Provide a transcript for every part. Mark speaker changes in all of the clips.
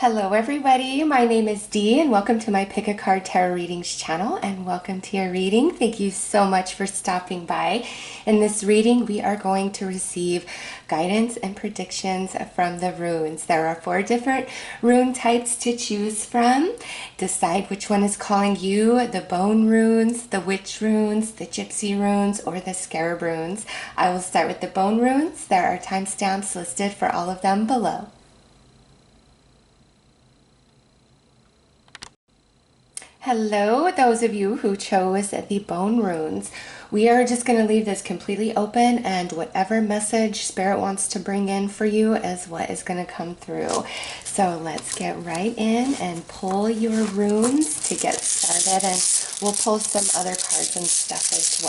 Speaker 1: Hello everybody, my name is Dee and welcome to my Pick a Card Tarot Readings channel and welcome to your reading. Thank you so much for stopping by. In this reading we are going to receive guidance and predictions from the runes. There are 4 different rune types to choose from. Decide which one is calling you: the bone runes, the witch runes, the gypsy runes, or the scarab runes. I will start with the bone runes. There are timestamps listed for all of them below. Hello, those of you who chose the bone runes. We are just going to leave this completely open, and whatever message Spirit wants to bring in for you is what is going to come through. So let's get right in and pull your runes to get started, and we'll pull some other cards and stuff as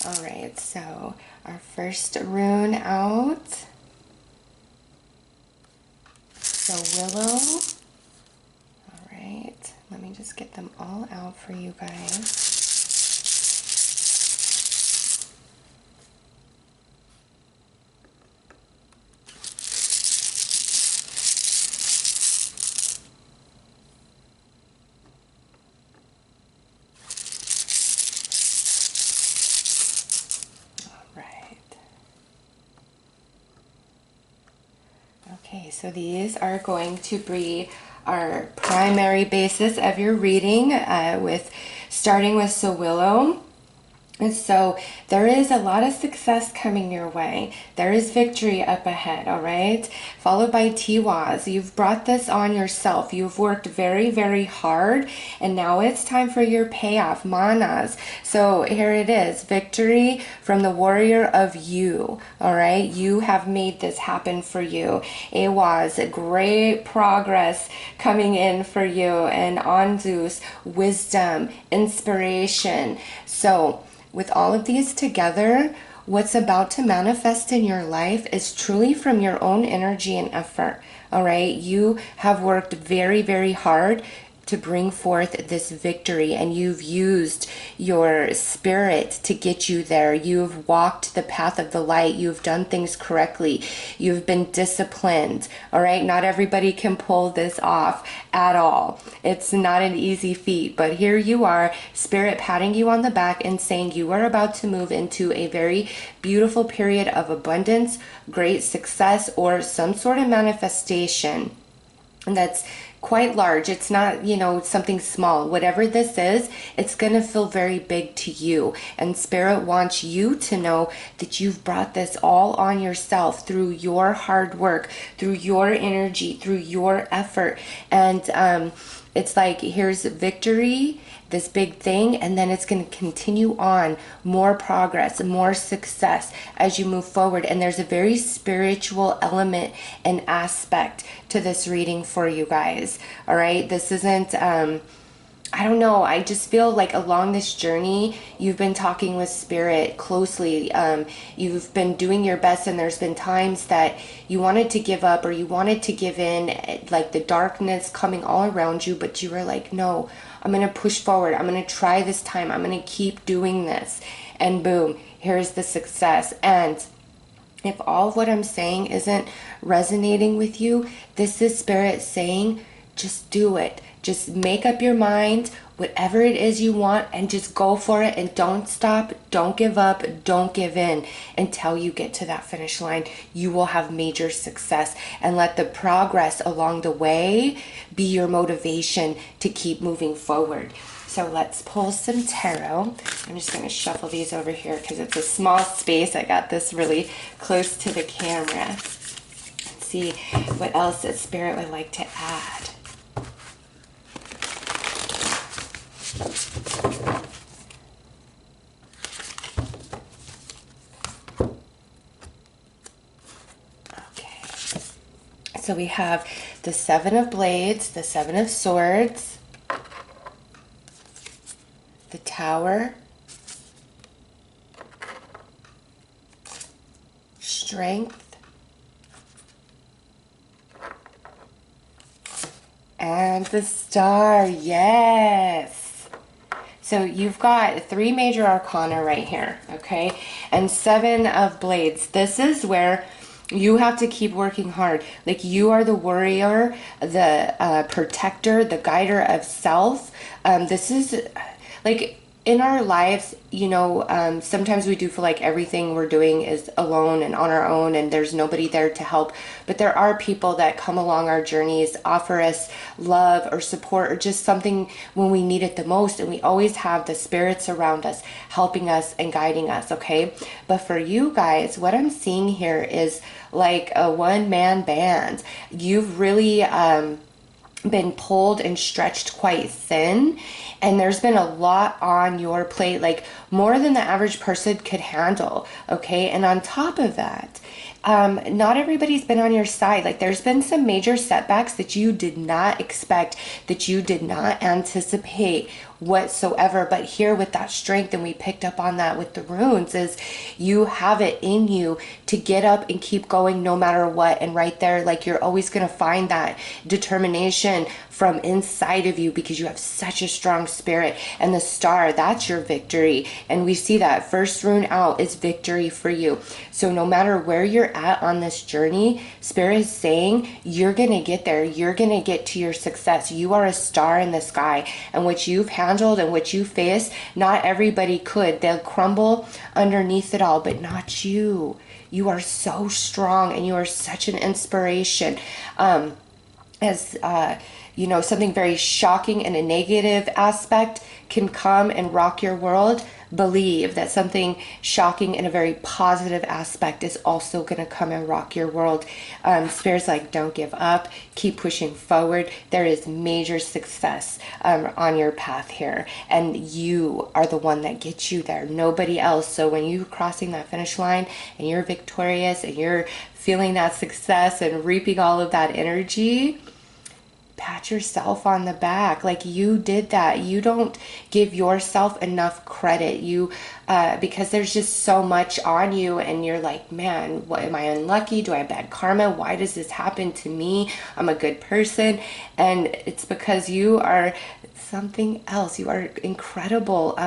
Speaker 1: well. All right, so our first rune out, the willow. Right, let me just get them all out for you guys. All right. Okay, so these are going to be our primary basis of your reading, starting with Willow. And so there is a lot of success coming your way. There is victory up ahead, all right? Followed by Tiwaz. You've brought this on yourself. You've worked very, very hard, and now it's time for your payoff, Manas. So here it is, victory from the warrior of you, all right? You have made this happen for you. Awaz, great progress coming in for you, and Anzus, wisdom, inspiration. So with all of these together, what's about to manifest in your life is truly from your own energy and effort. All right, you have worked very, very hard to bring forth this victory, and you've used your spirit to get you there. You've walked the path of the light. You've done things correctly. You've been disciplined. All right, not everybody can pull this off at all. It's not an easy feat, but here you are, Spirit patting you on the back and saying you are about to move into a very beautiful period of abundance, great success, or some sort of manifestation that's quite large. It's not, something small. Whatever this is, it's going to feel very big to you. And Spirit wants you to know that you've brought this all on yourself through your hard work, through your energy, through your effort. And it's like, here's victory, this big thing, and then it's going to continue on, more progress, more success as you move forward. And there's a very spiritual element and aspect to this reading for you guys. All right, this isn't I don't know, I just feel like along this journey you've been talking with Spirit closely. You've been doing your best, and there's been times that you wanted to give up or you wanted to give in, like the darkness coming all around you, but you were like, no, I'm going to push forward. I'm going to try this time. I'm going to keep doing this. And boom, here's the success. And if all of what I'm saying isn't resonating with you, this is Spirit saying, just do it. Just make up your mind, whatever it is you want, and just go for it, and don't stop, don't give up, don't give in until you get to that finish line. You will have major success, and let the progress along the way be your motivation to keep moving forward. So let's pull some tarot. I'm just going to shuffle these over here because it's a small space. I got this really close to the camera. Let's see what else that Spirit would like to add. Okay, so we have the 7 of Blades, the 7 of Swords, the Tower, Strength, and the Star. Yes! So you've got 3 major arcana right here, okay? And 7 of Blades. This is where You have to keep working hard. Like, you are the warrior, the protector, the guider of self. This is like in our lives, you know, sometimes we do feel like everything we're doing is alone and on our own, and there's nobody there to help. But there are people that come along our journeys, offer us love or support or just something when we need it the most. And we always have the spirits around us helping us and guiding us, okay? But for you guys, what I'm seeing here is like a one-man band. You've really been pulled and stretched quite thin, and there's been a lot on your plate, like more than the average person could handle, okay? And on top of that, not everybody's been on your side. Like, there's been some major setbacks that you did not expect, that you did not anticipate whatsoever. But here with that strength, and we picked up on that with the runes, is you have it in you to get up and keep going no matter what. And right there, like, you're always going to find that determination from inside of you because you have such a strong spirit. And the star, that's your victory. And we see that first rune out is victory for you. So no matter where you're at on this journey, Spirit is saying you're going to get there. You're going to get to your success. You are a star in the sky. And what you've handled and what you face, not everybody could. They'll crumble underneath it all, but not you. You are so strong, and you are such an inspiration. You know, something very shocking and a negative aspect can come and rock your world, believe that something shocking in a very positive aspect is also going to come and rock your world. Spirit's like, don't give up, keep pushing forward. There is major success on your path here, and you are the one that gets you there, nobody else. So when you're crossing that finish line and you're victorious and you're feeling that success and reaping all of that energy, pat yourself on the back. Like, you did that. You don't give yourself enough credit. You because there's just so much on you, and you're like, man, what, am I unlucky? Do I have bad karma? Why does this happen to me? I'm a good person. And it's because you are something else. You are incredible.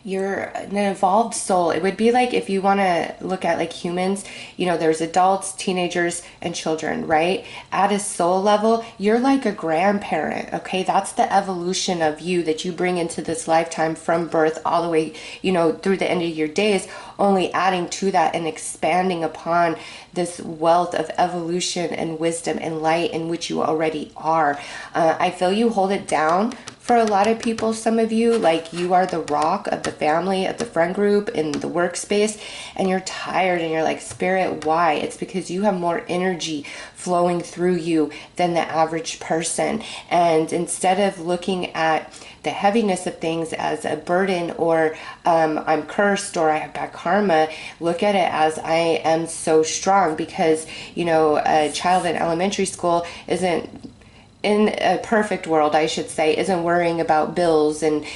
Speaker 1: You're an evolved soul. It would be like, if you want to look at like humans, you know, there's adults, teenagers, and children, right? At a soul level, you're like a grandparent, okay? That's the evolution of you that you bring into this lifetime from birth all the way, you know, through the end of your days, only adding to that and expanding upon this wealth of evolution and wisdom and light in which you already are. I feel you hold it down for a lot of people. Some of you, like, you are the rock of the family, of the friend group, in the workspace, and you're tired and you're like, Spirit, why? It's because you have more energy flowing through you than the average person. And instead of looking at the heaviness of things as a burden, or I'm cursed, or I have bad karma, look at it as, I am so strong. Because, you know, a child in elementary school isn't, in a perfect world, I should say, isn't worrying about bills and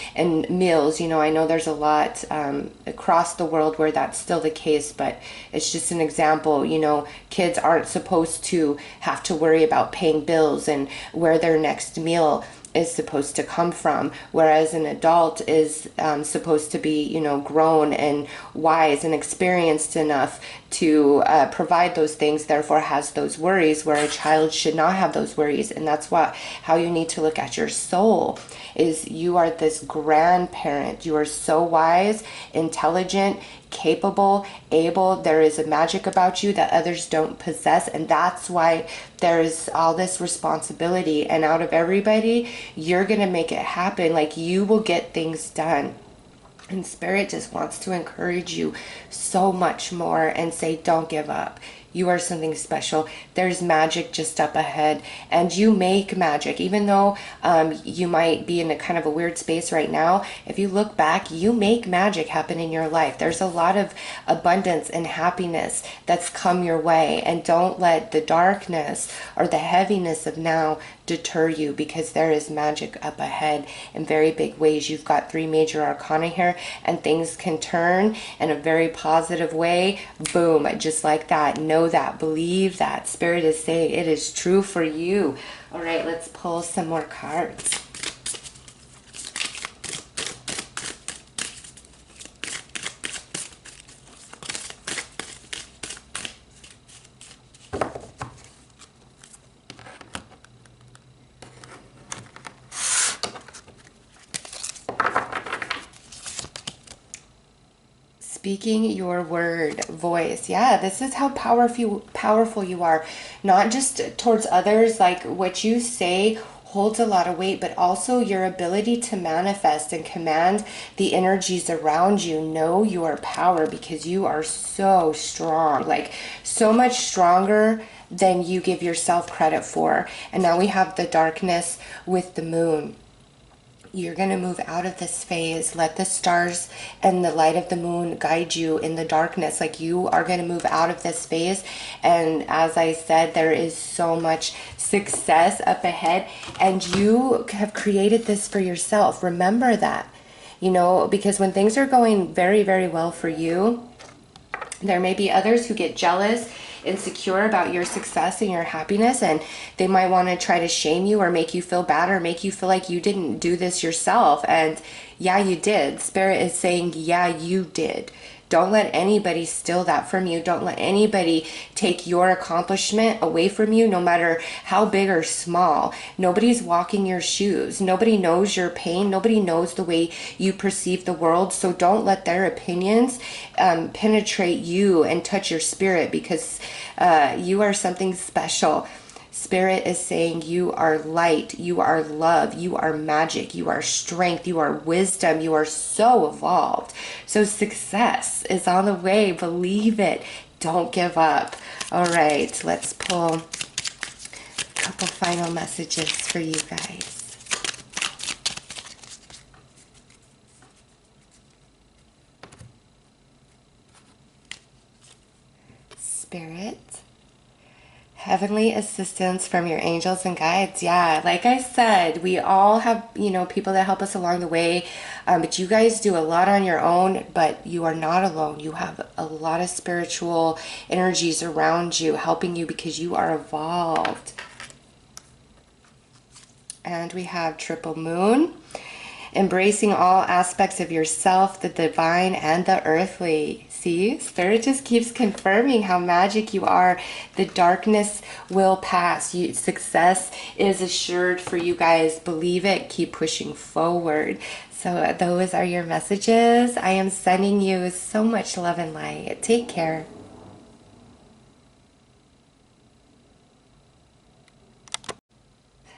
Speaker 1: meals. You know, I know there's a lot across the world where that's still the case, but it's just an example. You know, kids aren't supposed to have to worry about paying bills and where their next meal is supposed to come from, whereas an adult is supposed to be, you know, grown and wise and experienced enough to provide those things, therefore has those worries, where a child should not have those worries. And that's how you need to look at your soul, is you are this grandparent. You are so wise, intelligent, capable, able. There is a magic about you that others don't possess, and that's why there's all this responsibility. And out of everybody, you're gonna make it happen. Like, you will get things done. And Spirit just wants to encourage you so much more and say, don't give up. You are something special. There's magic just up ahead, and you make magic. Even though you might be in a kind of a weird space right now, if you look back, you make magic happen in your life. There's a lot of abundance and happiness that's come your way, and don't let the darkness or the heaviness of now deter you, because there is magic up ahead in very big ways. You've got 3 major arcana here, and things can turn in a very positive way. Boom, just like that. Know that, believe that. Spirit is saying it is true for you. All right, let's pull some more cards. speaking your word, voice. Yeah, this is how powerful you are. Not just towards others, like what you say holds a lot of weight, but also your ability to manifest and command the energies around you. Know your power because you are so strong, like so much stronger than you give yourself credit for. And now we have the darkness with the moon. You're going to move out of this phase. Let the stars and the light of the moon guide you in the darkness. Like, you are going to move out of this phase. And as I said, there is so much success up ahead. And you have created this for yourself. Remember that, you know, because when things are going very, very well for you, there may be others who get jealous, insecure about your success and your happiness, and they might want to try to shame you or make you feel bad or make you feel like you didn't do this yourself. And yeah, you did. Spirit is saying, yeah, you did. Don't let anybody steal that from you. Don't let anybody take your accomplishment away from you, no matter how big or small. Nobody's walking your shoes. Nobody knows your pain. Nobody knows the way you perceive the world. So don't let their opinions penetrate you and touch your spirit, because you are something special. Spirit is saying you are light, you are love, you are magic, you are strength, you are wisdom, you are so evolved. So success is on the way. Believe it. Don't give up. All right, let's pull a couple final messages for you guys. Spirit. Heavenly assistance from your angels and guides. Yeah, like I said, we all have, you know, people that help us along the way, but you guys do a lot on your own, but you are not alone. You have a lot of spiritual energies around you helping you because you are evolved. And we have triple moon. Embracing all aspects of yourself, the divine and the earthly. See, Spirit just keeps confirming how magic you are. The darkness will pass. Success is assured for you guys. Believe it. Keep pushing forward. So those are your messages. I am sending you so much love and light. Take care.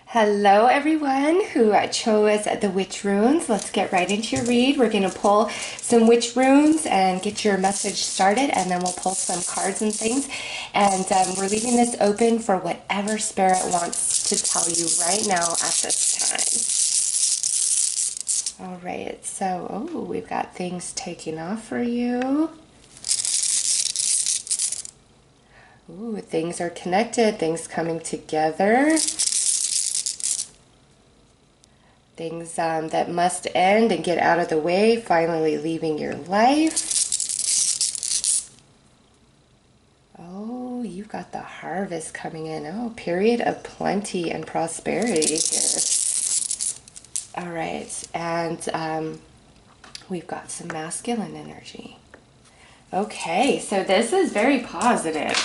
Speaker 1: Hello everyone who chose the witch runes. Let's get right into your read. We're going to pull some witch runes and get your message started, and then we'll pull some cards and things. And we're leaving this open for whatever Spirit wants to tell you right now at this time. All right, so we've got things taking off for you. Ooh, things are connected, things coming together. Things that must end and get out of the way, finally leaving your life. Oh, you've got the harvest coming in. Oh, period of plenty and prosperity here. All right, and we've got some masculine energy. Okay, so this is very positive.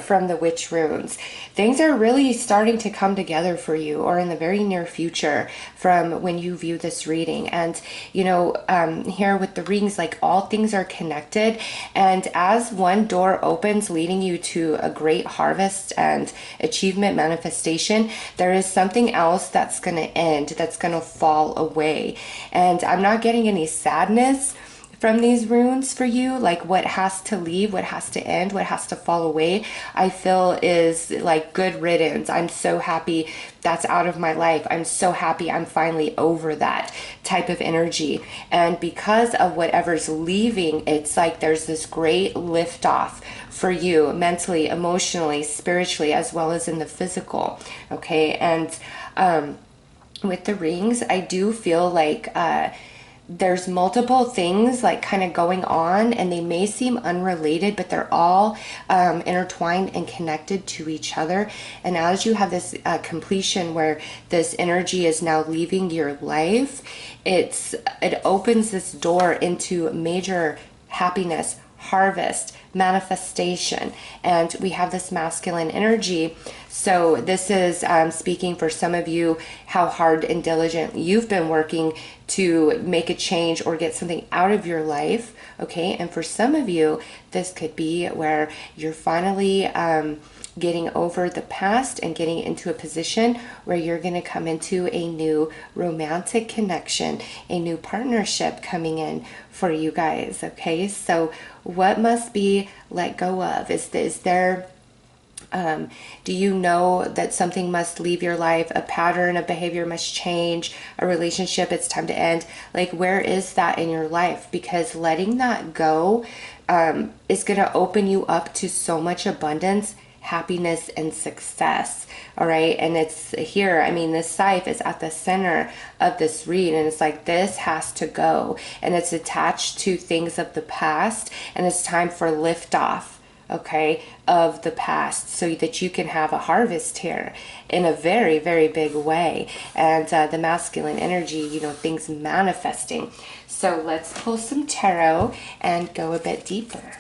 Speaker 1: From the witch runes. Things are really starting to come together for you, or in the very near future, from when you view this reading. And you know, here with the rings, like, all things are connected, and as one door opens leading you to a great harvest and achievement manifestation, there is something else that's going to end, that's going to fall away. And I'm not getting any sadness from these runes for you, like what has to leave, what has to end, what has to fall away. I feel is like good riddance. I'm so happy that's out of my life. I'm so happy I'm finally over that type of energy. And because of whatever's leaving, it's like there's this great lift off for you mentally, emotionally, spiritually, as well as in the physical. Okay, and with the rings, I do feel like there's multiple things like kind of going on, and they may seem unrelated, but they're all intertwined and connected to each other. And as you have this completion where this energy is now leaving your life, it opens this door into major happiness, harvest, manifestation. And we have this masculine energy. So this is speaking for some of you how hard and diligent you've been working to make a change or get something out of your life. Okay, and for some of you, this could be where you're finally getting over the past and getting into a position where you're going to come into a new romantic connection, a new partnership coming in for you guys. Okay, so what must be let go of? Is there do you know that something must leave your life? A pattern of behavior must change, a relationship, it's time to end. Like, where is that in your life? Because letting that go is going to open you up to so much abundance, happiness, and success. All right. And it's here. I mean, this scythe is at the center of this read. And it's like, this has to go. And it's attached to things of the past. And it's time for liftoff, okay, of the past, so that you can have a harvest here in a very, very big way. And the masculine energy, you know, things manifesting. So let's pull some tarot and go a bit deeper.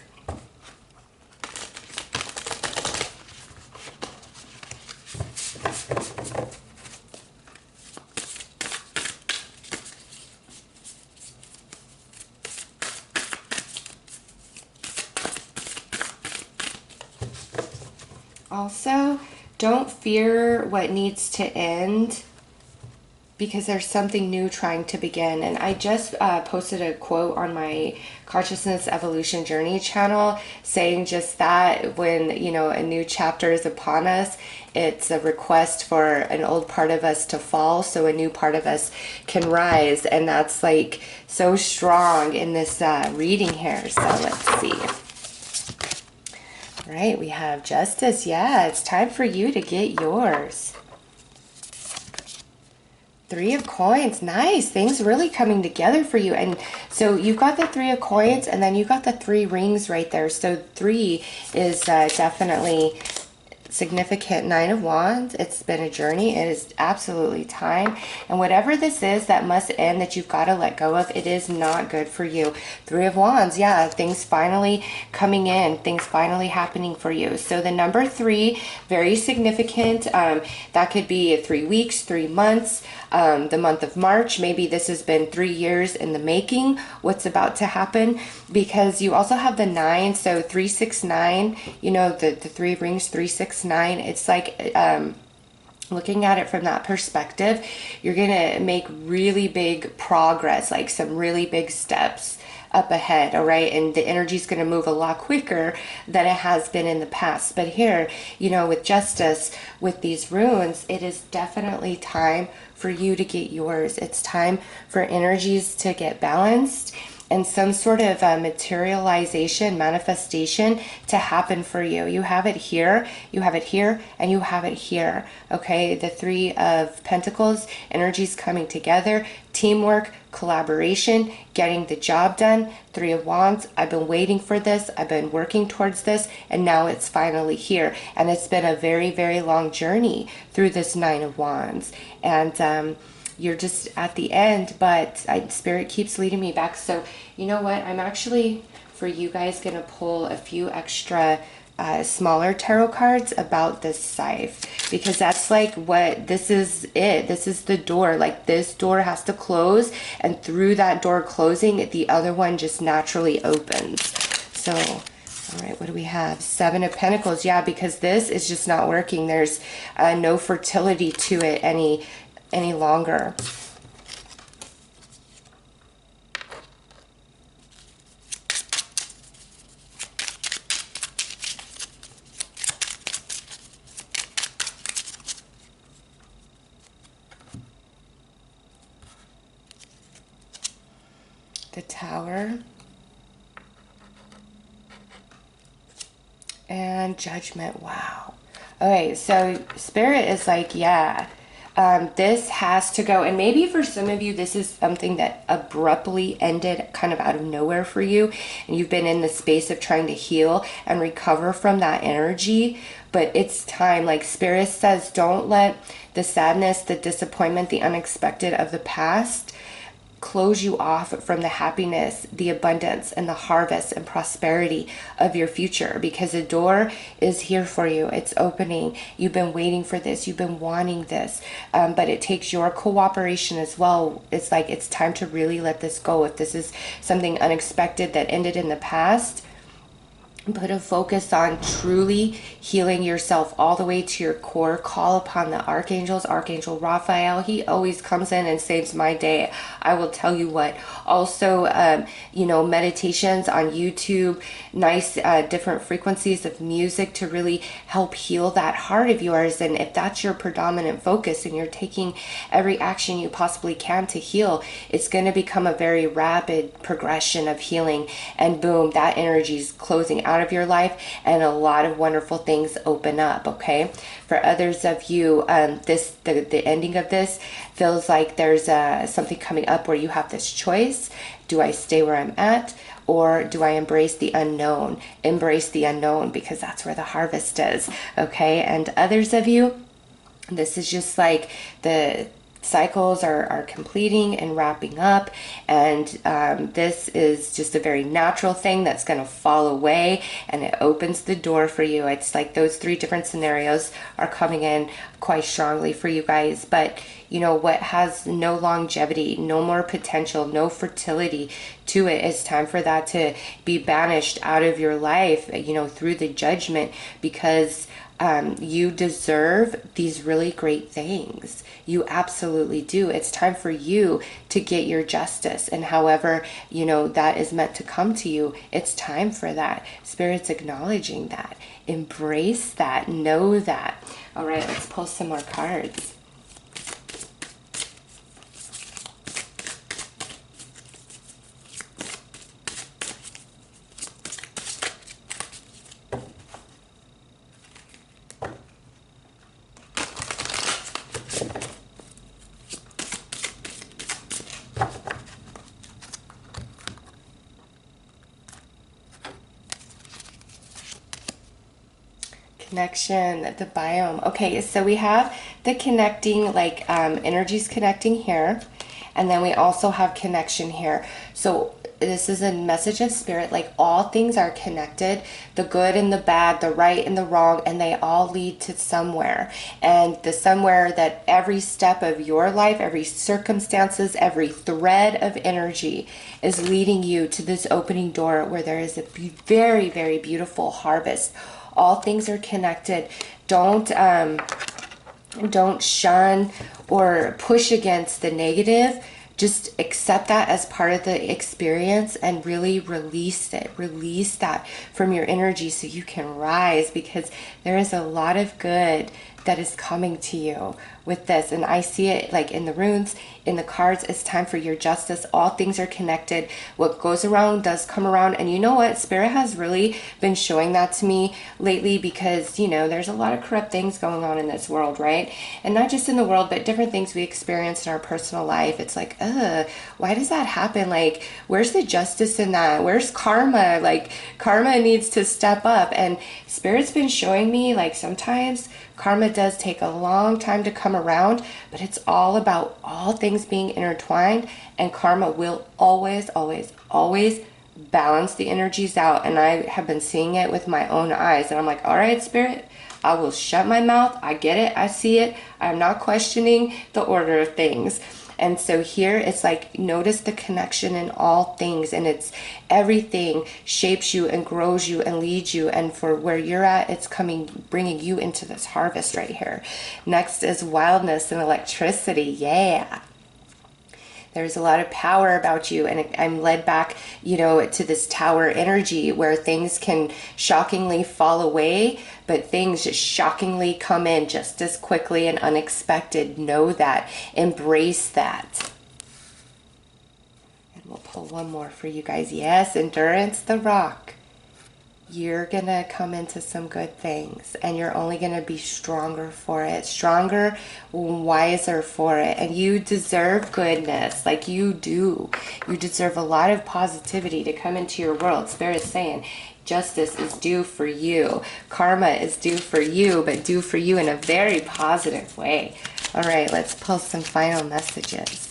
Speaker 1: Also, don't fear what needs to end, because there's something new trying to begin. And I just posted a quote on my Consciousness Evolution Journey channel saying just that: when, you know, a new chapter is upon us, it's a request for an old part of us to fall so a new part of us can rise. And that's like so strong in this reading here. So let's see. All right, we have Justice. Yeah, it's time for you to get yours. Three of Coins. Nice. Things really coming together for you. And so you've got the Three of Coins, and then you got the 3 rings right there. So 3 is definitely significant. 9 of Wands. It's been a journey. It is absolutely time. And whatever this is that must end, that you've got to let go of, it is not good for you. 3 of Wands. Yeah, things finally coming in, things finally happening for you. So the number 3, very significant. That could be 3 weeks, 3 months, the month of March. Maybe this has been 3 years in the making, what's about to happen, because you also have the 9. So 369, you know, the 3 rings, 369. It's like looking at it from that perspective, you're gonna make really big progress, like some really big steps up ahead. All right, and the energy is going to move a lot quicker than it has been in the past. But here, you know, with Justice, with these runes, it is definitely time for you to get yours. It's time for energies to get balanced and some sort of materialization, manifestation to happen for you. You have it here, you have it here, and you have it here. Okay, the 3 of Pentacles, energies coming together, teamwork, collaboration, getting the job done. 3 of Wands, I've been waiting for this, I've been working towards this, and now it's finally here. And it's been a very, very long journey through this 9 of Wands. And you're just at the end, but Spirit keeps leading me back. So you know what? I'm actually, for you guys, going to pull a few extra smaller tarot cards about this scythe, because that's like what this is. This is the door. Like, this door has to close, and through that door closing, the other one just naturally opens. So, all right, what do we have? 7 of Pentacles. Yeah, because this is just not working. There's no fertility to it any longer. The Tower and Judgment. Wow. Okay, so Spirit is like, yeah, this has to go. And maybe for some of you, this is something that abruptly ended kind of out of nowhere for you, and you've been in the space of trying to heal and recover from that energy. But it's time. Like, Spirit says, don't let the sadness, the disappointment, the unexpected of the past close you off from the happiness, the abundance, and the harvest and prosperity of your future, because the door is here for you. It's opening. You've been waiting for this. You've been wanting this. But it takes your cooperation as well. It's like it's time to really let this go. If this is something unexpected that ended in the past, put a focus on truly healing yourself all the way to your core. Call upon the archangels, Archangel Raphael. He always comes in and saves my day. I will tell you what. Also, you know, meditations on YouTube, nice different frequencies of music to really help heal that heart of yours. And if that's your predominant focus and you're taking every action you possibly can to heal, it's going to become a very rapid progression of healing. And boom, that energy is closing out of your life and a lot of wonderful things open up. Okay, for others of you, the ending of this feels like there's something coming up where you have this choice. Do I stay where I'm at, or do I embrace the unknown? Embrace the unknown, because that's where the harvest is. Okay, and others of you, this is just like the cycles are completing and wrapping up, and this is just a very natural thing that's going to fall away, and it opens the door for you. It's like those three different scenarios are coming in quite strongly for you guys. But you know what has no longevity, no more potential, no fertility to it, it's time for that to be banished out of your life, you know, through the judgment, because you deserve these really great things. You absolutely do. It's time for you to get your justice, and however, you know, that is meant to come to you, it's time for that. Spirit's acknowledging that. Embrace that. Know that. All right, let's pull some more cards. Connection, the biome. Okay, so we have the connecting, like energies connecting here, and then we also have connection here. So this is a message of spirit, like all things are connected, the good and the bad, the right and the wrong, and they all lead to somewhere. And the somewhere that every step of your life, every circumstances, every thread of energy is leading you to this opening door where there is a very, very beautiful harvest. All things are connected. Don't shun or push against the negative. Just accept that as part of the experience and really release it. Release that from your energy so you can rise, because there is a lot of good that is coming to you with this. And I see it like in the runes, in the cards. It's time for your justice. All things are connected. What goes around does come around. And you know what? Spirit has really been showing that to me lately, because, you know, there's a lot of corrupt things going on in this world, right? And not just in the world, but different things we experience in our personal life. It's like, why does that happen? Like, where's the justice in that? Where's karma? Like, karma needs to step up. And Spirit's been showing me, like, sometimes karma does take a long time to come around, but it's all about all things being intertwined, and karma will always, always, always balance the energies out. And I have been seeing it with my own eyes, and I'm like, all right, Spirit, I will shut my mouth. I get it. I see it. I'm not questioning the order of things. And so here it's like, notice the connection in all things, and it's everything shapes you and grows you and leads you. And for where you're at, it's bringing you into this harvest right here. Next is wildness and electricity. Yeah. There's a lot of power about you, and I'm led back, you know, to this tower energy where things can shockingly fall away, but things just shockingly come in just as quickly and unexpected. Know that. Embrace that. And we'll pull one more for you guys. Yes, endurance, the rock. You're going to come into some good things, and you're only going to be stronger for it, stronger, wiser for it. And you deserve goodness, like you do. You deserve a lot of positivity to come into your world. Spirit's saying justice is due for you. Karma is due for you, but due for you in a very positive way. All right, let's pull some final messages.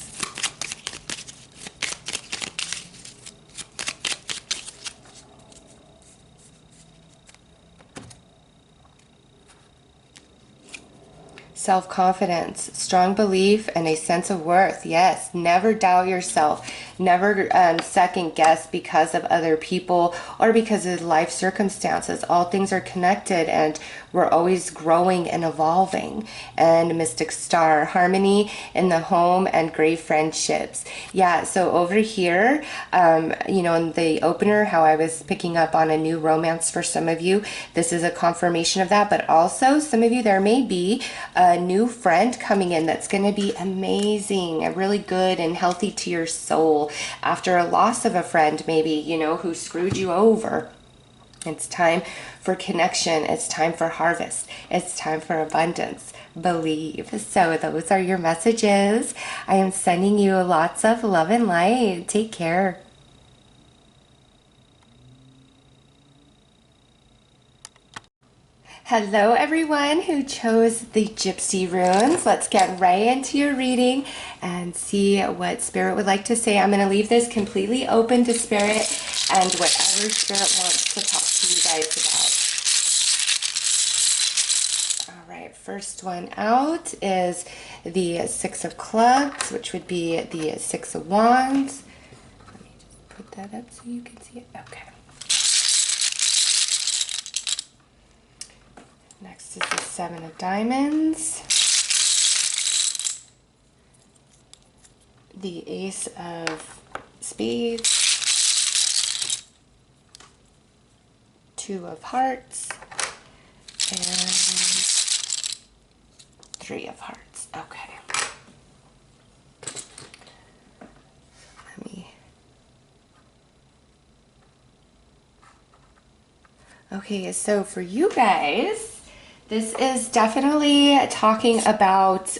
Speaker 1: Self-confidence, strong belief, and a sense of worth. Yes, never doubt yourself. Never second guess because of other people or because of life circumstances. All things are connected and we're always growing and evolving. And Mystic Star, harmony in the home and great friendships. Yeah, so over here, you know, in the opener, how I was picking up on a new romance for some of you, this is a confirmation of that. But also, some of you, there may be a new friend coming in that's going to be amazing and really good and healthy to your soul after a loss of a friend, maybe, you know, who screwed you over. It's time for connection. It's time for harvest. It's time for abundance. Believe. So those are your messages. I am sending you lots of love and light. Take care. Hello everyone who chose the Gypsy Runes. Let's get right into your reading and see what Spirit would like to say. I'm going to leave this completely open to Spirit and whatever Spirit wants to talk to you guys about. All right, first one out is the Six of Clubs, which would be the Six of Wands. Let me just put that up so you can see it. Okay. Next is the Seven of Diamonds, the Ace of Spades, Two of Hearts, and Three of Hearts. Okay. Okay, so for you guys, this is definitely talking about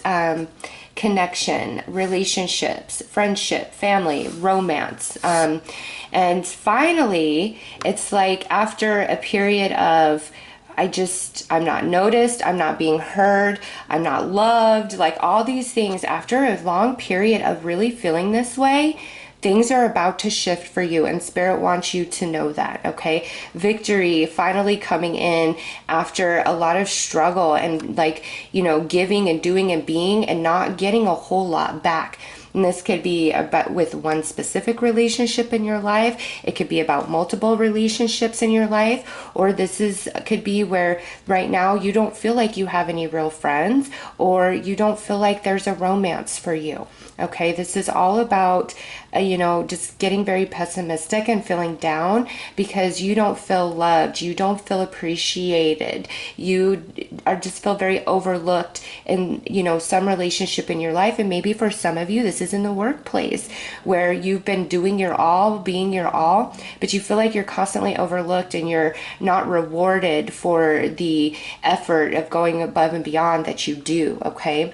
Speaker 1: connection, relationships, friendship, family, romance. And finally, it's like after a period of I'm not noticed, I'm not being heard, I'm not loved, like all these things, after a long period of really feeling this way, things are about to shift for you, and Spirit wants you to know that, okay? Victory finally coming in after a lot of struggle and, like, you know, giving and doing and being and not getting a whole lot back. And this could be about with one specific relationship in your life. It could be about multiple relationships in your life, or could be where right now you don't feel like you have any real friends, or you don't feel like there's a romance for you. Okay, this is all about, you know, just getting very pessimistic and feeling down because you don't feel loved, you don't feel appreciated, you are just feel very overlooked in, you know, some relationship in your life. And maybe for some of you, this is in the workplace where you've been doing your all, being your all, but you feel like you're constantly overlooked and you're not rewarded for the effort of going above and beyond that you do, okay?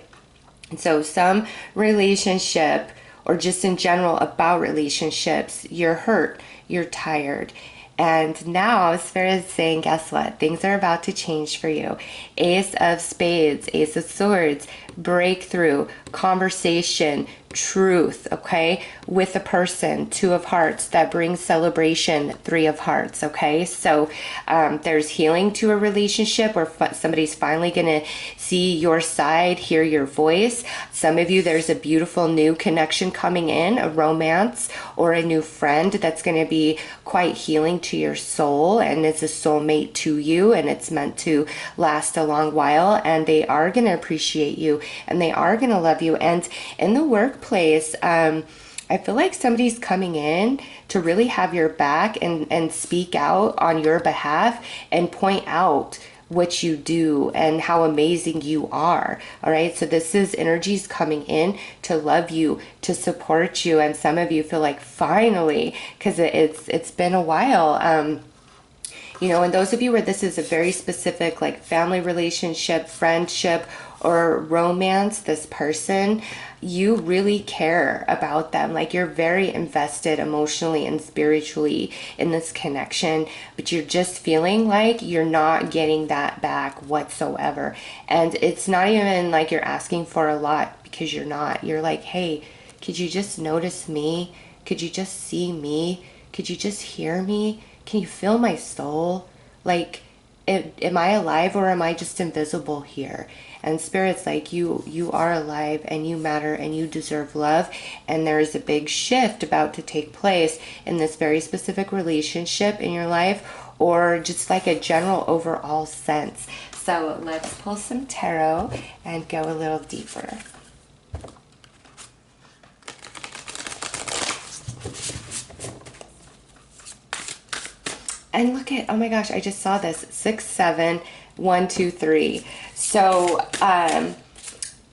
Speaker 1: And so some relationship, or just in general about relationships, you're hurt, you're tired. And now Spirit is saying, guess what? Things are about to change for you. Ace of Spades, Ace of Swords, breakthrough, conversation, truth, okay, with a person. Two of Hearts, that brings celebration. Three of Hearts, okay? So there's healing to a relationship where somebody's finally going to see your side, hear your voice. Some of you, there's a beautiful new connection coming in, a romance or a new friend that's going to be quite healing to your soul, and it's a soulmate to you, and it's meant to last a long while, and they are going to appreciate you, and they are going to love you. And in the workplace, I feel like somebody's coming in to really have your back and speak out on your behalf and point out what you do and how amazing you are. All right, so this is energies coming in to love you, to support you, and some of you feel like finally, because it's been a while. You know, and those of you where this is a very specific, like, family relationship, friendship, or romance, this person, you really care about them. Like, you're very invested emotionally and spiritually in this connection, but you're just feeling like you're not getting that back whatsoever. And it's not even like you're asking for a lot, because you're not. You're like, hey, could you just notice me? Could you just see me? Could you just hear me? Can you feel my soul? Like, am I alive or am I just invisible here? and Spirit's like, you are alive and you matter and you deserve love, and there is a big shift about to take place in this very specific relationship in your life, or just like a general overall sense. So let's pull some tarot and go a little deeper. And look at, oh my gosh, I just saw this, 6, 7, 1, 2, 3. So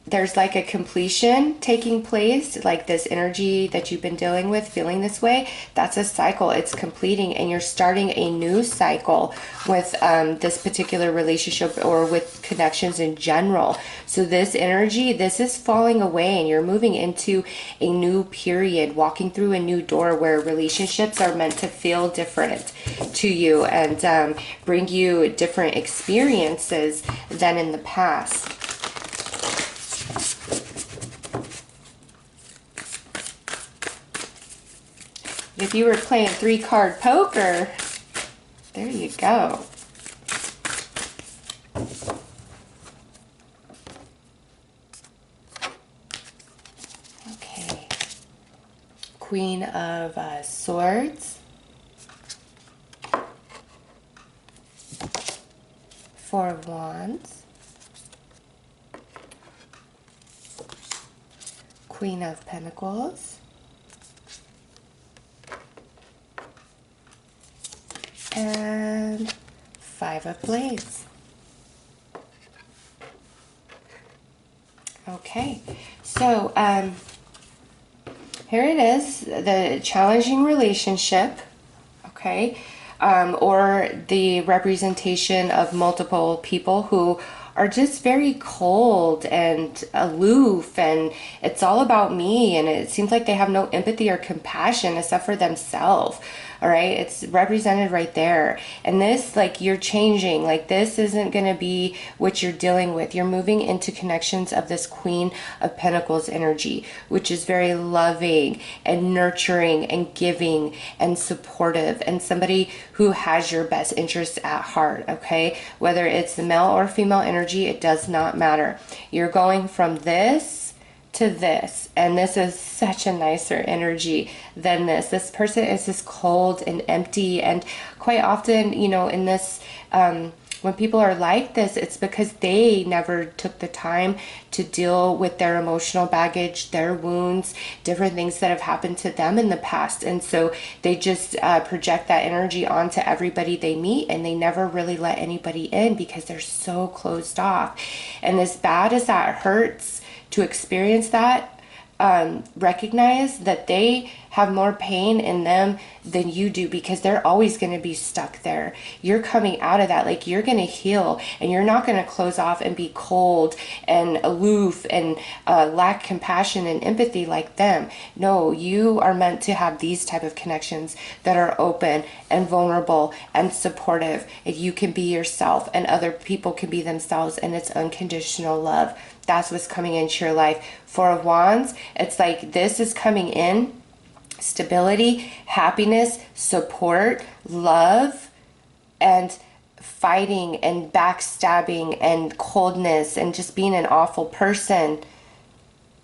Speaker 1: there's like a completion taking place, like this energy that you've been dealing with, feeling this way, that's a cycle. It's completing, and you're starting a new cycle with this particular relationship, or with connections in general. So this energy, this is falling away, and you're moving into a new period, walking through a new door where relationships are meant to feel different to you and bring you different experiences than in the past. If you were playing 3-card poker, there you go. Okay. Queen of Swords. 4 of Wands. Queen of Pentacles. And 5 of Blades. Okay, so here it is, the challenging relationship, okay, or the representation of multiple people who are just very cold and aloof, and it's all about me, and it seems like they have no empathy or compassion except for themselves. All right, it's represented right there. And this, like, you're changing, like, this isn't going to be what you're dealing with. You're moving into connections of this Queen of Pentacles energy, which is very loving and nurturing and giving and supportive, and somebody who has your best interests at heart. Okay, whether it's the male or female energy, it does not matter. You're going from this to this, and this is such a nicer energy than this. This person is just cold and empty, and quite often, you know, in this when people are like this, it's because they never took the time to deal with their emotional baggage, their wounds, different things that have happened to them in the past, and so they just project that energy onto everybody they meet, and they never really let anybody in because they're so closed off. And as bad as that hurts to experience that, recognize that they have more pain in them than you do, because they're always going to be stuck there. You're coming out of that, like, you're going to heal, and you're not going to close off and be cold and aloof and lack compassion and empathy like them. No, you are meant to have these type of connections that are open and vulnerable and supportive, and you can be yourself and other people can be themselves, and it's unconditional love. That's what's coming into your life. 4 of Wands, it's like this is coming in. Stability, happiness, support, love, and fighting and backstabbing and coldness and just being an awful person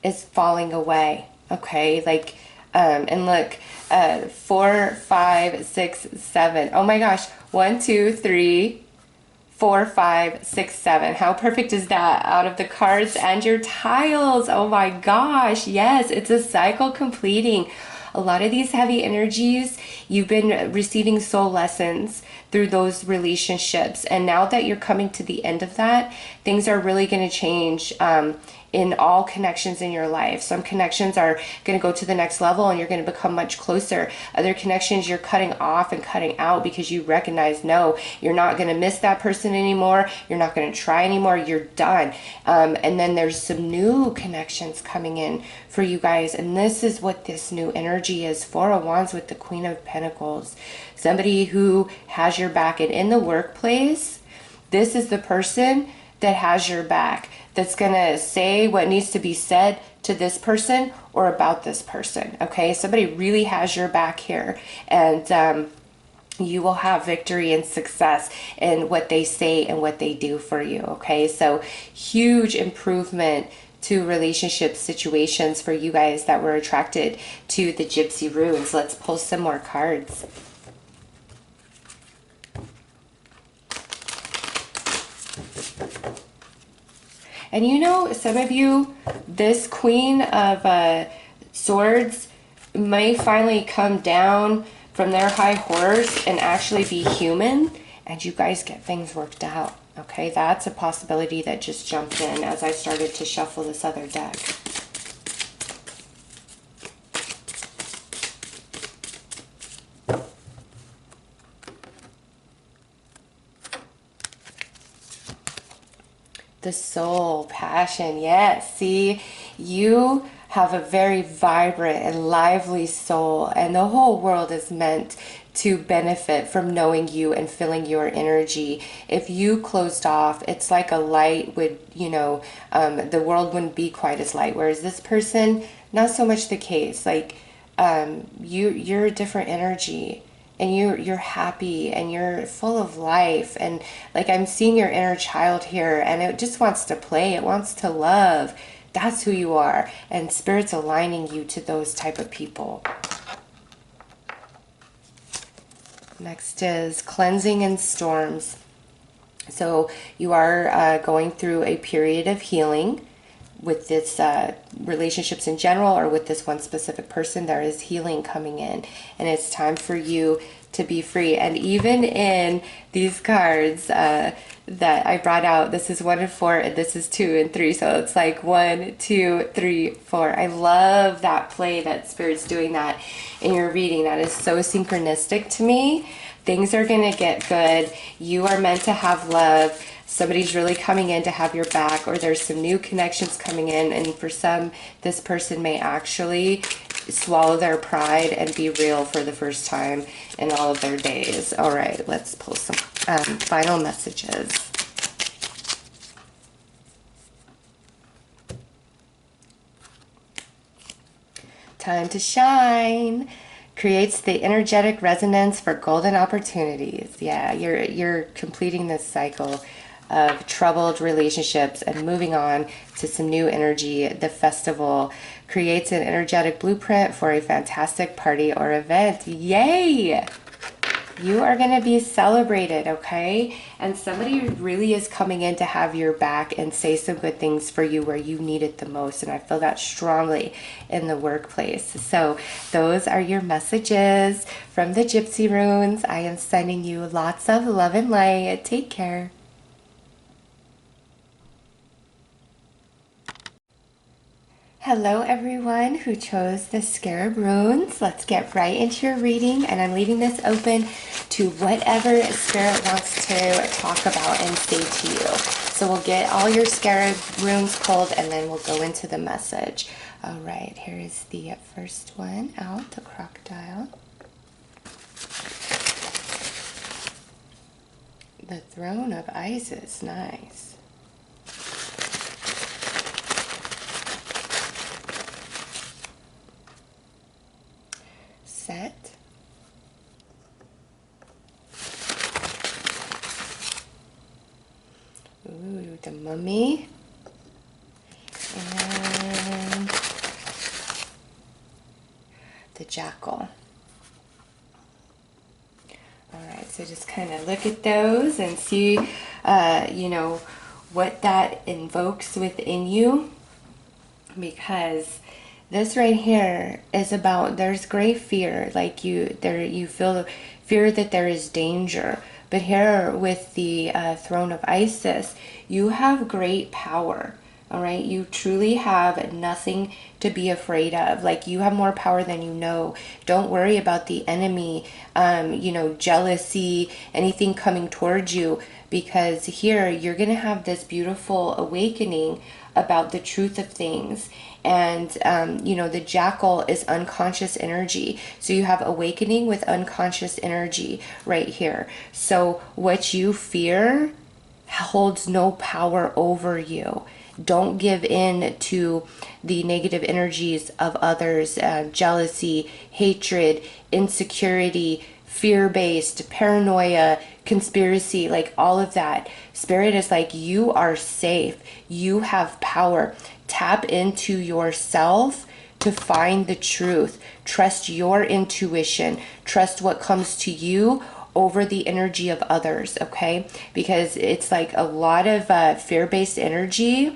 Speaker 1: is falling away. Okay, like, and look, 4, 5, 6, 7. Oh my gosh, 1, 2, 3, 4, 5, 6, 7. How perfect is that? Out of the cards and your tiles. Oh my gosh. Yes, it's a cycle completing. A lot of these heavy energies, you've been receiving soul lessons through those relationships. And now that you're coming to the end of that, things are really going to change in all connections in your life. Some connections are going to go to the next level and you're going to become much closer. Other connections you're cutting off and cutting out because you recognize, no, you're not going to miss that person anymore. You're not going to try anymore. You're done. And then there's some new connections coming in for you guys. And this is what this new energy is. 4 of Wands with the Queen of Pentacles. Somebody who has your back. And in the workplace, this is the person that has your back, that's going to say what needs to be said to this person or about this person. Okay, somebody really has your back here. And you will have victory and success in what they say and what they do for you. Okay, so huge improvement to relationship situations for you guys that were attracted to the Gypsy Runes. Let's pull some more cards. And you know, some of you, this Queen of Swords may finally come down from their high horse and actually be human, and you guys get things worked out. Okay, that's a possibility that just jumped in as I started to shuffle this other deck. The soul, passion, yes. See, you have a very vibrant and lively soul, and the whole world is meant to benefit from knowing you and feeling your energy. If you closed off, it's like a light would, you know, the world wouldn't be quite as light. Whereas this person, not so much the case. Like, you're a different energy. And you're happy and you're full of life, and like I'm seeing your inner child here, and it just wants to play, it wants to love. That's who you are, and Spirit's aligning you to those type of people. Next is cleansing and storms. So you are going through a period of healing with this relationships in general, or with this one specific person. There is healing coming in, and it's time for you to be free. And even in these cards that I brought out, this is 1 and 4, and this is 2 and 3, so it's like 1, 2, 3, 4. I love that play that Spirit's doing that in your reading. That is so synchronistic to me. Things are gonna get good. You are meant to have love. Somebody's really coming in to have your back, or there's some new connections coming in, and for some, this person may actually swallow their pride and be real for the first time in all of their days. All right, let's pull some final messages. Time to shine. Creates the energetic resonance for golden opportunities. Yeah, you're completing this cycle of troubled relationships and moving on to some new energy. The festival creates an energetic blueprint for a fantastic party or event. Yay! You are going to be celebrated, okay? And somebody really is coming in to have your back and say some good things for you where you need it the most. And I feel that strongly in the workplace. So those are your messages from the Gypsy Runes. I am sending you lots of love and light. Take care. Hello everyone who chose the Scarab Runes. Let's get right into your reading, and I'm leaving this open to whatever Spirit wants to talk about and say to you. So we'll get all your Scarab Runes pulled, and then we'll go into the message. All right, here is the first one out, the crocodile. The Throne of Isis, nice. Set. Ooh, the Mummy. And the Jackal. Alright, so just kind of look at those and see, you know, what that invokes within you. Because this right here is about, there's great fear, like you feel fear that there is danger. But here with the Throne of Isis, you have great power. All right, you truly have nothing to be afraid of. Like, you have more power than you know. Don't worry about the enemy, you know, jealousy, anything coming towards you, because here you're gonna have this beautiful awakening about the truth of things. And you know, the Jackal is unconscious energy, so you have awakening with unconscious energy right here. So what you fear holds no power over you. Don't give in to the negative energies of others, jealousy, hatred, insecurity, fear-based, paranoia, conspiracy, like all of that. Spirit is like, you are safe. You have power. Tap into yourself to find the truth. Trust your intuition. Trust what comes to you over the energy of others, okay? Because it's like a lot of fear-based energy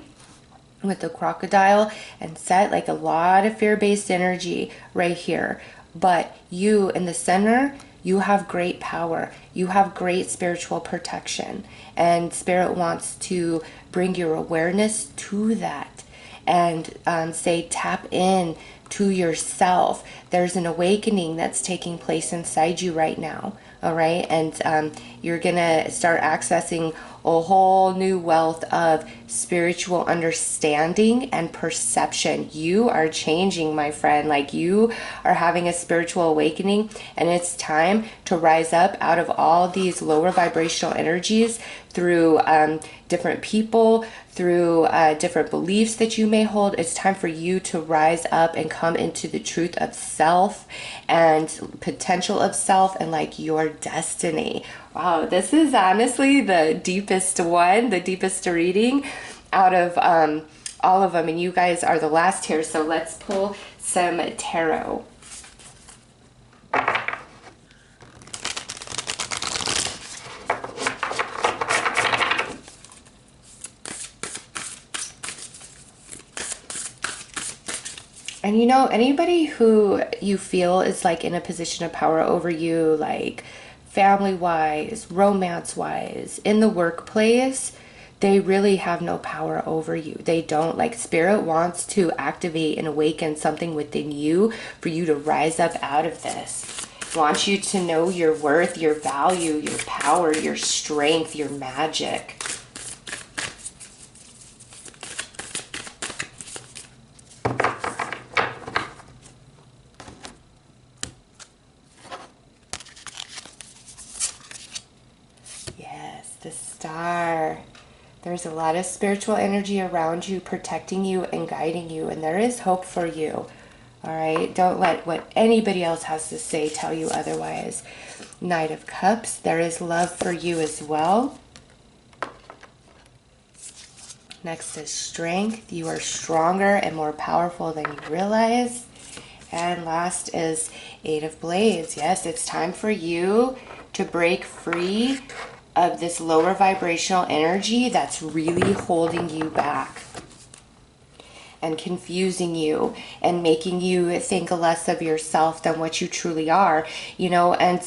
Speaker 1: with the crocodile and Set, like a lot of fear-based energy right here. But you in the center, you have great power. You have great spiritual protection. And Spirit wants to bring your awareness to that and say, tap in to yourself. There's an awakening that's taking place inside you right now. All right. And you're going to start accessing a whole new wealth of spiritual understanding and perception. You are changing, my friend. Like, you are having a spiritual awakening, and it's time to rise up out of all these lower vibrational energies through different people, through different beliefs that you may hold. It's time for you to rise up and come into the truth of self and potential of self and like your destiny. Wow, this is honestly the deepest one, the deepest reading out of all of them. And you guys are the last here, so let's pull some tarot. And you know, anybody who you feel is like in a position of power over you, like family-wise, romance-wise, in the workplace, they really have no power over you. They don't. Like, Spirit wants to activate and awaken something within you for you to rise up out of this. Wants you to know your worth, your value, your power, your strength, your magic. The Star. There's a lot of spiritual energy around you, protecting you and guiding you, and there is hope for you. All right, don't let what anybody else has to say tell you otherwise. Knight of Cups. There is love for you as well. Next is Strength. You are stronger and more powerful than you realize. And last is Eight of Blades. Yes, it's time for you to break free of this lower vibrational energy that's really holding you back and confusing you and making you think less of yourself than what you truly are, you know. And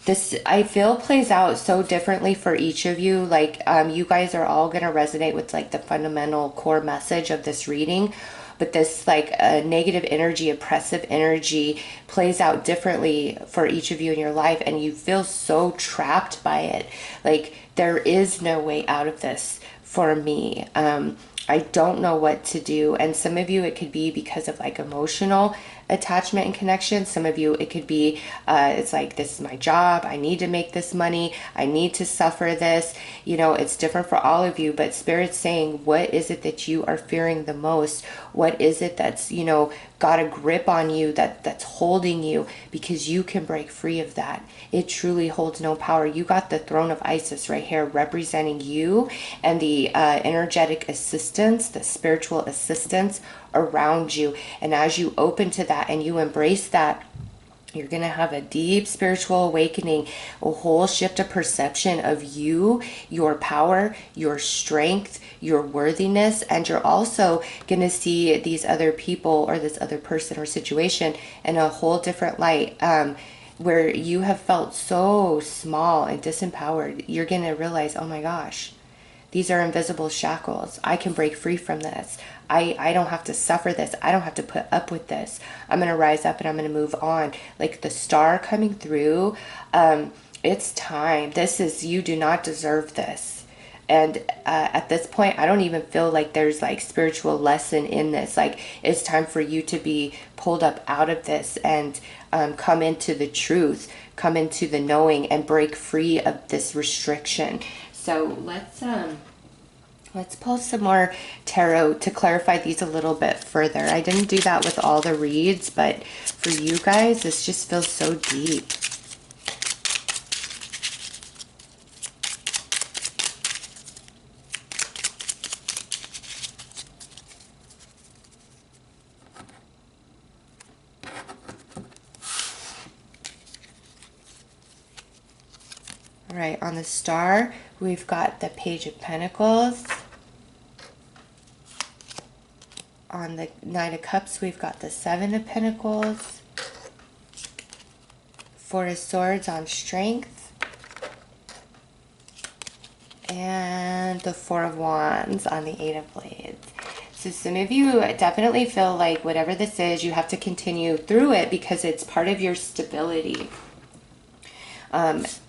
Speaker 1: this, I feel, plays out so differently for each of you. Like, you guys are all going to resonate with like the fundamental core message of this reading. But this like negative energy, oppressive energy plays out differently for each of you in your life, and you feel so trapped by it. Like, there is no way out of this for me. I don't know what to do. And some of you, it could be because of like emotional attachment and connection. Some of you, it could be it's like, this is my job, I need to make this money, I need to suffer this. You know, it's different for all of you, but Spirit's saying, what is it that you are fearing the most? What is it that's, you know, got a grip on you, that's holding you? Because you can break free of that. It truly holds no power. You got the throne of Isis right here representing you, and the energetic assistance, the spiritual assistance around you. And as you open to that and you embrace that, you're going to have a deep spiritual awakening, a whole shift of perception of you, your power, your strength, your worthiness. And you're also going to see these other people or this other person or situation in a whole different light. Where you have felt so small and disempowered, you're going to realize, oh my gosh, these are invisible shackles. I can break free from this. I don't have to suffer this. I don't have to put up with this. I'm going to rise up and I'm going to move on. Like the star coming through, it's time. This is, you do not deserve this. And at this point, I don't even feel like there's like spiritual lesson in this. Like, it's time for you to be pulled up out of this and come into the truth, come into the knowing, and break free of this restriction. So let's pull some more tarot to clarify these a little bit further. I didn't do that with all the reads, but for you guys, this just feels so deep. All right, on the star, we've got the Page of Pentacles. On the Knight of Cups, we've got the Seven of Pentacles. Four of Swords on Strength. And the Four of Wands on the Eight of Blades. So some of you definitely feel like whatever this is, you have to continue through it because it's part of your stability.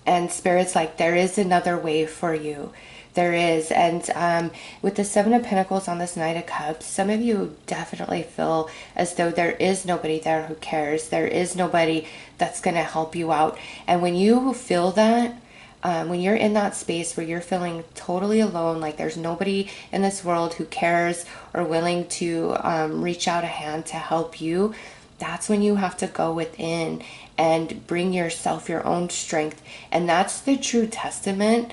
Speaker 1: And Spirit's like, there is another way for you. There is. And with the Seven of Pentacles on this Knight of Cups, some of you definitely feel as though there is nobody there who cares. There is nobody that's going to help you out. And when you feel that, when you're in that space where you're feeling totally alone, like there's nobody in this world who cares or willing to reach out a hand to help you, that's when you have to go within and bring yourself your own strength. And that's the true testament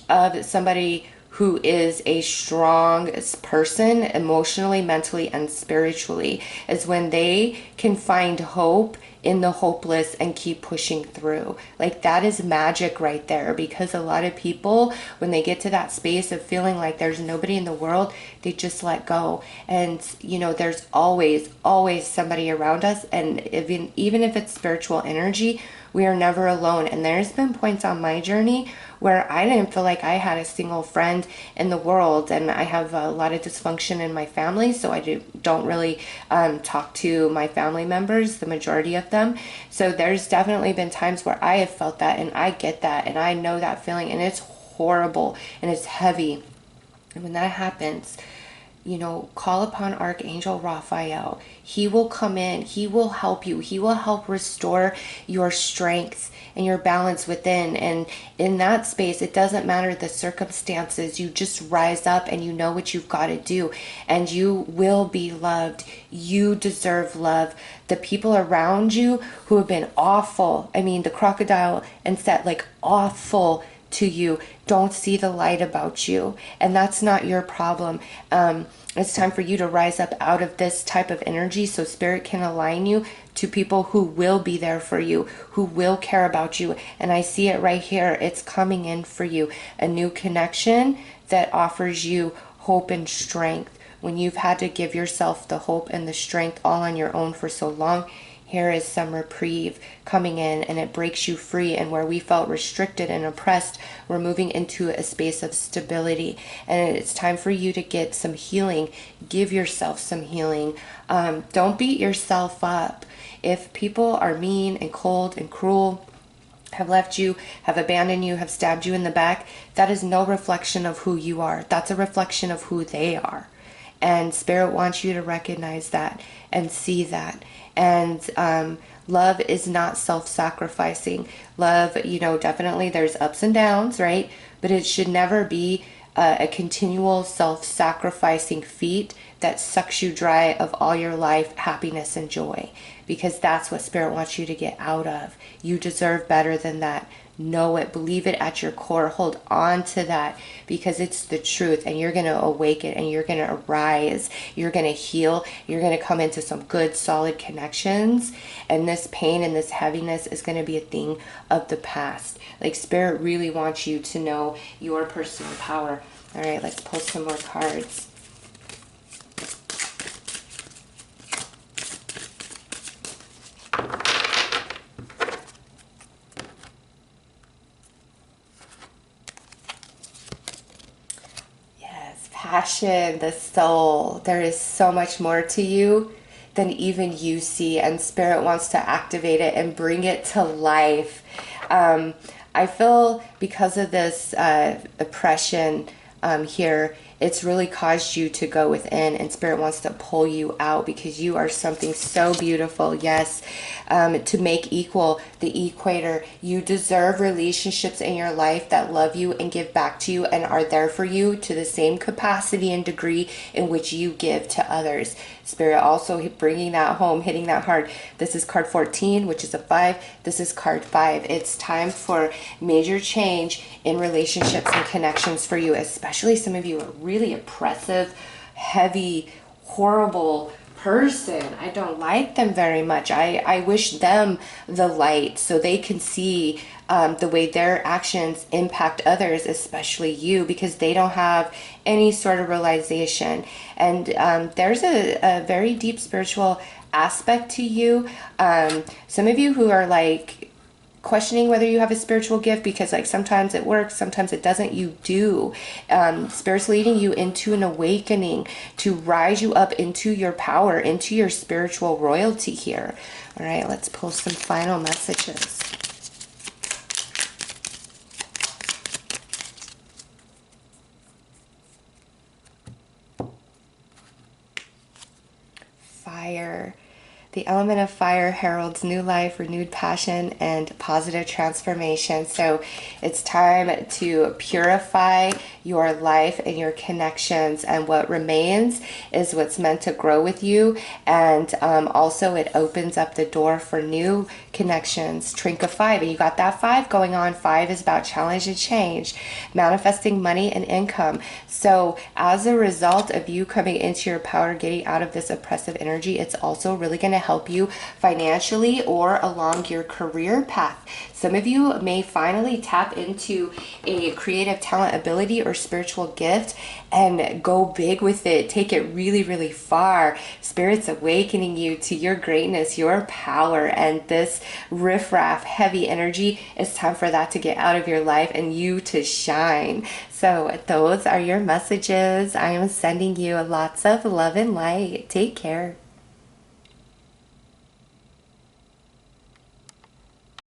Speaker 1: of somebody who is a strong person emotionally, mentally, and spiritually, is when they can find hope in the hopeless and keep pushing through. Like, that is magic right there, because a lot of people, when they get to that space of feeling like there's nobody in the world, they just let go. And you know, there's always somebody around us, and even if it's spiritual energy, we are never alone. And there's been points on my journey where I didn't feel like I had a single friend in the world, and I have a lot of dysfunction in my family, so I don't really talk to my family members, the majority of them. So there's definitely been times where I have felt that, and I get that, and I know that feeling, and it's horrible and it's heavy. And when that happens, you know, call upon Archangel Raphael. He will come in. He will help you. He will help restore your strength and your balance within. And in that space, it doesn't matter the circumstances. You just rise up and you know what you've got to do. And you will be loved. You deserve love. The people around you who have been awful, I mean, the crocodile and Set, like awful to you, don't see the light about you, and that's not your problem. It's time for you to rise up out of this type of energy so Spirit can align you to people who will be there for you, who will care about you. And I see it right here. It's coming in for you, a new connection that offers you hope and strength. When you've had to give yourself the hope and the strength all on your own for so long, here is some reprieve coming in, and it breaks you free. And where we felt restricted and oppressed, we're moving into a space of stability. And it's time for you to get some healing. Give yourself some healing. Don't beat yourself up. If people are mean and cold and cruel, have left you, have abandoned you, have stabbed you in the back, that is no reflection of who you are. That's a reflection of who they are. And Spirit wants you to recognize that and see that. And love is not self-sacrificing. Love, you know, definitely there's ups and downs, right? But it should never be a continual self-sacrificing feat that sucks you dry of all your life happiness and joy, because that's what Spirit wants you to get out of. You deserve better than that. Know it, believe it at your core, hold on to that, because it's the truth, and you're going to awaken, and you're going to arise, you're going to heal, you're going to come into some good solid connections, and this pain and this heaviness is going to be a thing of the past. Like, Spirit really wants you to know your personal power. All right, let's pull some more cards. Passion, the soul. There is so much more to you than even you see, and Spirit wants to activate it and bring it to life. I feel because of this oppression here, it's really caused you to go within, and Spirit wants to pull you out, because you are something so beautiful. Yes, to make equal the equator. You deserve relationships in your life that love you and give back to you and are there for you to the same capacity and degree in which you give to others. Spirit also bringing that home, hitting that hard. This is card 14, which is a 5. This is card 5. It's time for major change in relationships and connections for you, especially some of you are really oppressive, heavy, horrible person, I don't like them very much. I wish them the light so they can see the way their actions impact others, especially you, because they don't have any sort of realization. And there's a very deep spiritual aspect to you. Some of you who are like questioning whether you have a spiritual gift, because like sometimes it works, sometimes it doesn't. You do. Spirit's leading you into an awakening to rise you up into your power, into your spiritual royalty here. All right, let's pull some final messages. Fire. The element of fire heralds new life, renewed passion, and positive transformation. So it's time to purify your life and your connections, and what remains is what's meant to grow with you. And also it opens up the door for new connections. Trink of 5, and you got that 5 going on. 5 is about challenge and change, manifesting money and income. So as a result of you coming into your power, getting out of this oppressive energy, it's also really going to help you financially or along your career path. Some of you may finally tap into a creative talent, ability, or spiritual gift and go big with it. Take it really, really far. Spirit's awakening you to your greatness, your power, and this riffraff, heavy energy. It's time for that to get out of your life and you to shine. So those are your messages. I am sending you lots of love and light. Take care.